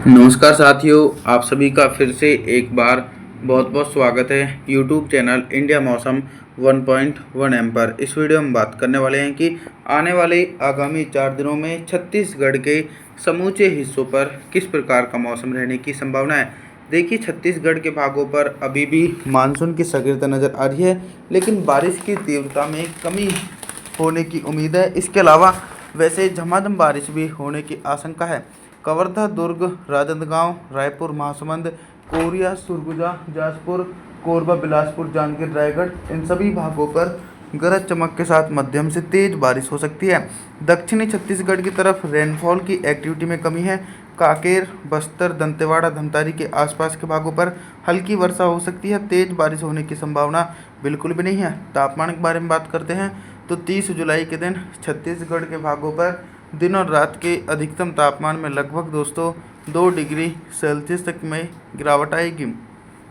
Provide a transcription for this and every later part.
नमस्कार साथियों, आप सभी का फिर से एक बार बहुत बहुत स्वागत है यूट्यूब चैनल इंडिया मौसम 1.1 एम पर। इस वीडियो में बात करने वाले हैं कि आने वाले आगामी 4 दिनों में छत्तीसगढ़ के समूचे हिस्सों पर किस प्रकार का मौसम रहने की संभावना है। देखिए, छत्तीसगढ़ के भागों पर अभी भी मानसून की सक्रियता नज़र आ रही है, लेकिन बारिश की तीव्रता में कमी होने की उम्मीद है। इसके अलावा वैसे झमाझम बारिश भी होने की आशंका है। कवर्धा, दुर्ग, राजनांदगांव, रायपुर, महासमुंद, कोरिया, सरगुजा, जाजपुर, कोरबा, बिलासपुर, जांजगीर, रायगढ़, इन सभी भागों पर गरज चमक के साथ मध्यम से तेज बारिश हो सकती है। दक्षिणी छत्तीसगढ़ की तरफ रेनफॉल की एक्टिविटी में कमी है। कांकेर, बस्तर, दंतेवाड़ा, धमतारी के आसपास के भागों पर हल्की वर्षा हो सकती है। तेज बारिश होने की संभावना बिल्कुल भी नहीं है। तापमान के बारे में बात करते हैं तो 30 जुलाई के दिन छत्तीसगढ़ के भागों पर दिन और रात के अधिकतम तापमान में लगभग 2 डिग्री सेल्सियस तक में गिरावट आएगी।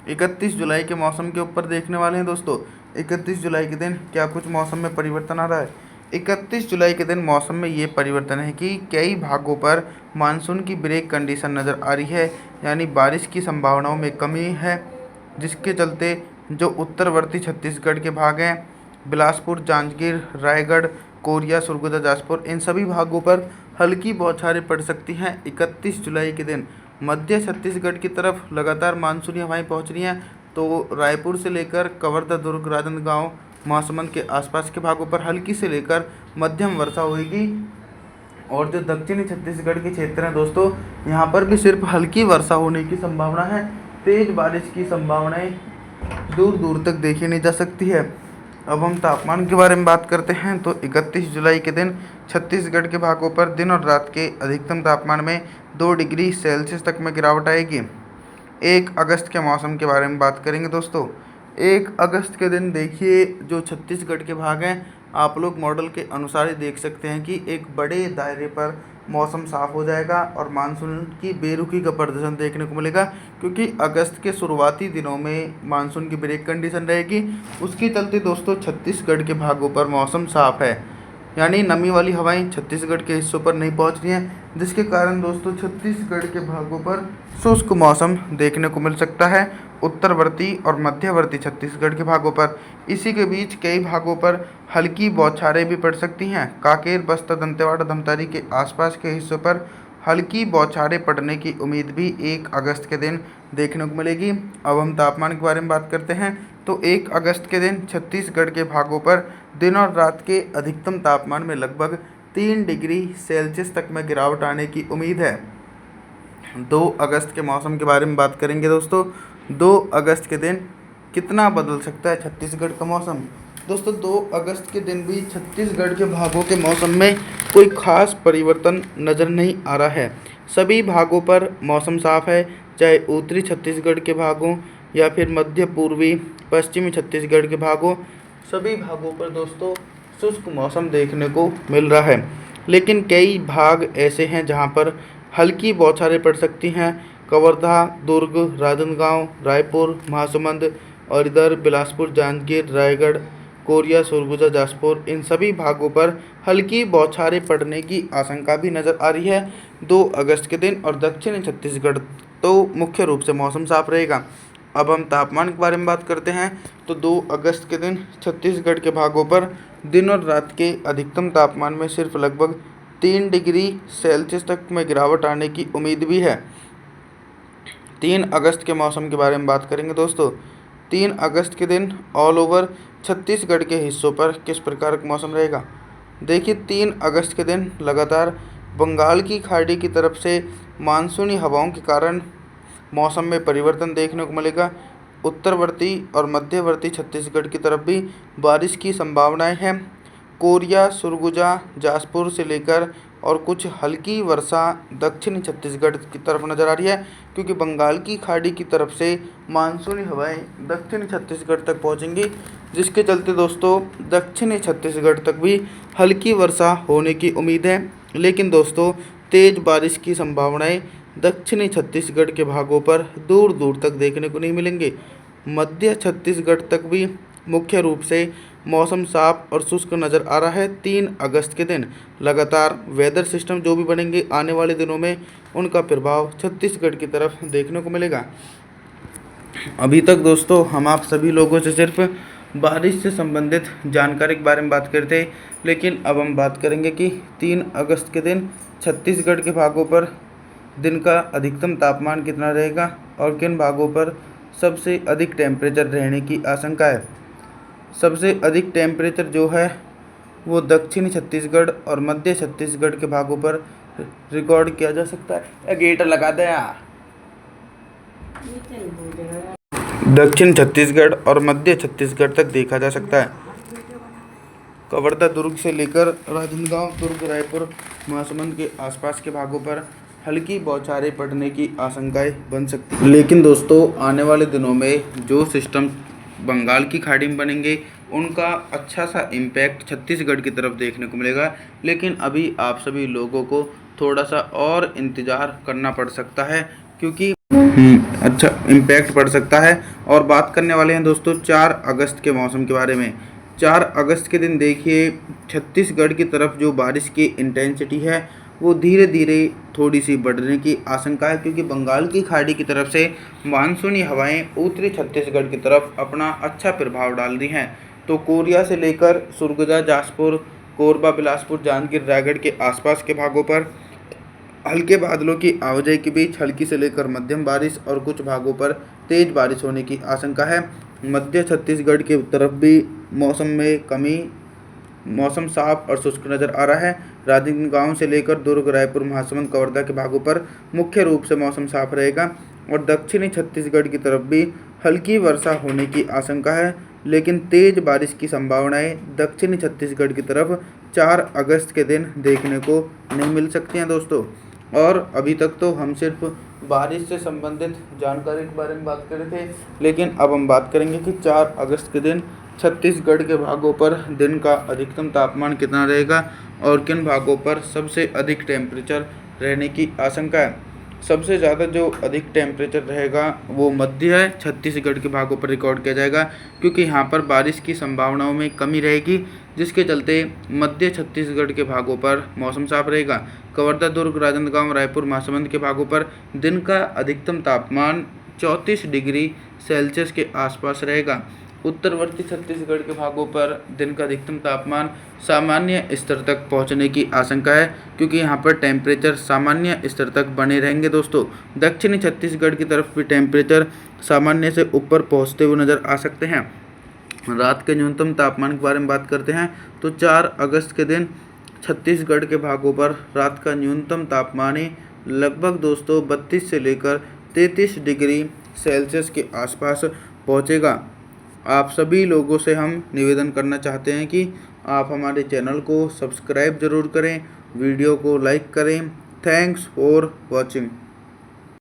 31 जुलाई के मौसम के ऊपर देखने वाले हैं दोस्तों। 31 जुलाई के दिन क्या कुछ मौसम में परिवर्तन आ रहा है। 31 जुलाई के दिन मौसम में ये परिवर्तन है कि कई भागों पर मानसून की ब्रेक कंडीशन नज़र आ रही है, यानी बारिश की संभावनाओं में कमी है, जिसके चलते जो उत्तरवर्ती छत्तीसगढ़ के भाग हैं, बिलासपुर, जांजगीर, रायगढ़, कोरिया, सरगुजा, जाजपुर, इन सभी भागों पर हल्की बौछारें पड़ सकती हैं। 31 जुलाई के दिन मध्य छत्तीसगढ़ की तरफ लगातार मानसूनी हवाएं पहुंच रही हैं, तो रायपुर से लेकर कवर्धा, दुर्ग, राजनांदगांव, महासमुंद के आसपास के भागों पर हल्की से लेकर मध्यम वर्षा होगी। और जो दक्षिणी छत्तीसगढ़ के क्षेत्र हैं दोस्तों, यहाँ पर भी सिर्फ हल्की वर्षा होने की संभावना है। तेज बारिश की संभावनाएं दूर दूर तक देखी नहीं जा सकती है। अब हम तापमान के बारे में बात करते हैं तो 31 जुलाई के दिन छत्तीसगढ़ के भागों पर दिन और रात के अधिकतम तापमान में 2 डिग्री सेल्सियस तक में गिरावट आएगी। 1 अगस्त के मौसम के बारे में बात करेंगे दोस्तों। 1 अगस्त के दिन देखिए, जो छत्तीसगढ़ के भाग हैं, आप लोग मॉडल के अनुसार ही देख सकते हैं कि एक बड़े दायरे पर मौसम साफ हो जाएगा और मानसून की बेरुखी का प्रदर्शन देखने को मिलेगा, क्योंकि अगस्त के शुरुआती दिनों में मानसून की ब्रेक कंडीशन रहेगी। उसके चलते दोस्तों छत्तीसगढ़ के भागों पर मौसम साफ है, यानी नमी वाली हवाएं छत्तीसगढ़ के हिस्सों पर नहीं पहुंच रही हैं, जिसके कारण दोस्तों छत्तीसगढ़ के भागों पर शुष्क मौसम देखने को मिल सकता है। उत्तरवर्ती और मध्यवर्ती छत्तीसगढ़ के भागों पर इसी के बीच कई भागों पर हल्की बौछारें भी पड़ सकती हैं। कांकेर, बस्तर, दंतेवाड़ा, धमतारी के आसपास के हिस्सों पर हल्की बौछारें पड़ने की उम्मीद भी 1 अगस्त के दिन देखने को मिलेगी। अब हम तापमान के बारे में बात करते हैं तो 1 अगस्त के दिन छत्तीसगढ़ के भागों पर दिन और रात के अधिकतम तापमान में लगभग 3 डिग्री सेल्सियस तक में गिरावट आने की उम्मीद है। 2 अगस्त के मौसम के बारे में बात करेंगे दोस्तों। 2 अगस्त के दिन कितना बदल सकता है छत्तीसगढ़ का मौसम। दोस्तों 2 अगस्त के दिन भी छत्तीसगढ़ के भागों के मौसम में कोई खास परिवर्तन नज़र नहीं आ रहा है। सभी भागों पर मौसम साफ है, चाहे उत्तरी छत्तीसगढ़ के भागों या फिर मध्य पूर्वी पश्चिमी छत्तीसगढ़ के भागों, सभी भागों पर दोस्तों शुष्क मौसम देखने को मिल रहा है। लेकिन कई भाग ऐसे हैं जहां पर हल्की बौछारें पड़ सकती हैं। कवर्धा, दुर्ग, राजनांदगांव, रायपुर, महासमुंद और इधर बिलासपुर, जांजगीर, रायगढ़, कोरिया, सरगुजा, जाजपुर, इन सभी भागों पर हल्की बौछारें पड़ने की आशंका भी नज़र आ रही है 2 अगस्त के दिन। और दक्षिणी छत्तीसगढ़ तो मुख्य रूप से मौसम साफ रहेगा। अब हम तापमान के बारे में बात करते हैं तो 2 अगस्त के दिन छत्तीसगढ़ के भागों पर दिन और रात के अधिकतम तापमान में सिर्फ लगभग 3 डिग्री सेल्सियस तक में गिरावट आने की उम्मीद भी है। 3 अगस्त के मौसम के बारे में बात करेंगे दोस्तों। 3 अगस्त के दिन ऑल ओवर छत्तीसगढ़ के हिस्सों पर किस प्रकार का मौसम रहेगा। देखिए, 3 अगस्त के दिन लगातार बंगाल की खाड़ी की तरफ से मानसूनी हवाओं के कारण मौसम में परिवर्तन देखने को मिलेगा। उत्तरवर्ती और मध्यवर्ती छत्तीसगढ़ की तरफ भी बारिश की संभावनाएं हैं। कोरिया, सरगुजा, जाजपुर से लेकर और कुछ हल्की वर्षा दक्षिणी छत्तीसगढ़ की तरफ नज़र आ रही है, क्योंकि बंगाल की खाड़ी की तरफ से मानसूनी हवाएं दक्षिणी छत्तीसगढ़ तक पहुंचेंगी, जिसके चलते दोस्तों दक्षिणी छत्तीसगढ़ तक भी हल्की वर्षा होने की उम्मीद है। लेकिन दोस्तों तेज़ बारिश की संभावनाएं दक्षिणी छत्तीसगढ़ के भागों पर दूर दूर तक देखने को नहीं मिलेंगे। मध्य छत्तीसगढ़ तक भी मुख्य रूप से मौसम साफ और शुष्क नज़र आ रहा है। 3 अगस्त के दिन लगातार वेदर सिस्टम जो भी बनेंगे आने वाले दिनों में उनका प्रभाव छत्तीसगढ़ की तरफ देखने को मिलेगा। अभी तक दोस्तों हम आप सभी लोगों से सिर्फ बारिश से संबंधित जानकारी के बारे में बात करते हैं, लेकिन अब हम बात करेंगे कि 3 अगस्त के दिन छत्तीसगढ़ के भागों पर दिन का अधिकतम तापमान कितना रहेगा और किन भागों पर सबसे अधिक टेम्परेचर रहने की आशंका है। सबसे अधिक टेम्परेचर जो है वो दक्षिणी छत्तीसगढ़ और मध्य छत्तीसगढ़ के भागों पर रिकॉर्ड किया जा सकता है। गेट लगा दे यार। दक्षिण छत्तीसगढ़ और मध्य छत्तीसगढ़ तक देखा जा सकता है। कवर्धा दुर्ग से लेकर राजनांदगांव, दुर्ग, रायपुर, महासमुंद के आसपास के भागों पर हल्की बौछारें पड़ने की आशंकाएं बन सकती हैं। लेकिन दोस्तों आने वाले दिनों में जो सिस्टम बंगाल की खाड़ी में बनेंगे उनका अच्छा सा इम्पैक्ट छत्तीसगढ़ की तरफ देखने को मिलेगा। लेकिन अभी आप सभी लोगों को थोड़ा सा और इंतज़ार करना पड़ सकता है, क्योंकि अच्छा इम्पैक्ट पड़ सकता है। और बात करने वाले हैं दोस्तों 4 अगस्त के मौसम के बारे में। 4 अगस्त के दिन देखिए छत्तीसगढ़ की तरफ जो बारिश की इंटेंसिटी है वो धीरे धीरे थोड़ी सी बढ़ने की आशंका है, क्योंकि बंगाल की खाड़ी की तरफ से मानसूनी हवाएं उत्तरी छत्तीसगढ़ की तरफ अपना अच्छा प्रभाव डाल रही हैं। तो कोरिया से लेकर सुरगुजा, जाजपुर, कोरबा, बिलासपुर, जांजगीर, रायगढ़ के आसपास के भागों पर हल्के बादलों की आवाजाही के बीच हल्की से लेकर मध्यम बारिश और कुछ भागों पर तेज बारिश होने की आशंका है। मध्य छत्तीसगढ़ की तरफ भी मौसम में कमी, मौसम साफ और शुष्क नज़र आ रहा है। राजनांदगांव से लेकर दुर्ग, रायपुर, महासमुंद, कवर्धा के भागों पर मुख्य रूप से मौसम साफ रहेगा और दक्षिणी छत्तीसगढ़ की तरफ भी हल्की वर्षा होने की आशंका है, लेकिन तेज बारिश की संभावनाएं दक्षिणी छत्तीसगढ़ की तरफ 4 अगस्त के दिन देखने को नहीं मिल सकती हैं दोस्तों। और अभी तक तो हम सिर्फ बारिश से संबंधित जानकारी के बारे में बात कर रहे थे, लेकिन अब हम बात करेंगे कि 4 अगस्त के दिन छत्तीसगढ़ के भागों पर दिन का अधिकतम तापमान कितना रहेगा और किन भागों पर सबसे अधिक टेम्परेचर रहने की आशंका है। सबसे ज़्यादा जो अधिक टेम्परेचर रहेगा वो मध्य छत्तीसगढ़ के भागों पर रिकॉर्ड किया जाएगा, क्योंकि यहाँ पर बारिश की संभावनाओं में कमी रहेगी, जिसके चलते मध्य छत्तीसगढ़ के भागों पर मौसम साफ रहेगा। कवर्धा, दुर्ग, राजनांदगांव, रायपुर, महासमुंद के भागों पर दिन का अधिकतम तापमान 34 डिग्री सेल्सियस के आसपास रहेगा। उत्तरवर्ती छत्तीसगढ़ के भागों पर दिन का अधिकतम तापमान सामान्य स्तर तक पहुंचने की आशंका है, क्योंकि यहां पर टेम्परेचर सामान्य स्तर तक बने रहेंगे दोस्तों। दक्षिणी छत्तीसगढ़ की तरफ भी टेम्परेचर सामान्य से ऊपर पहुंचते हुए नज़र आ सकते हैं। रात के न्यूनतम तापमान के बारे में बात करते हैं तो 4 अगस्त के दिन छत्तीसगढ़ के भागों पर रात का न्यूनतम तापमान लगभग दोस्तों 32 से लेकर 33 डिग्री सेल्सियस के आसपास पहुंचेगा। आप सभी लोगों से हम निवेदन करना चाहते हैं कि आप हमारे चैनल को सब्सक्राइब ज़रूर करें, वीडियो को लाइक करें। Thanks for watching.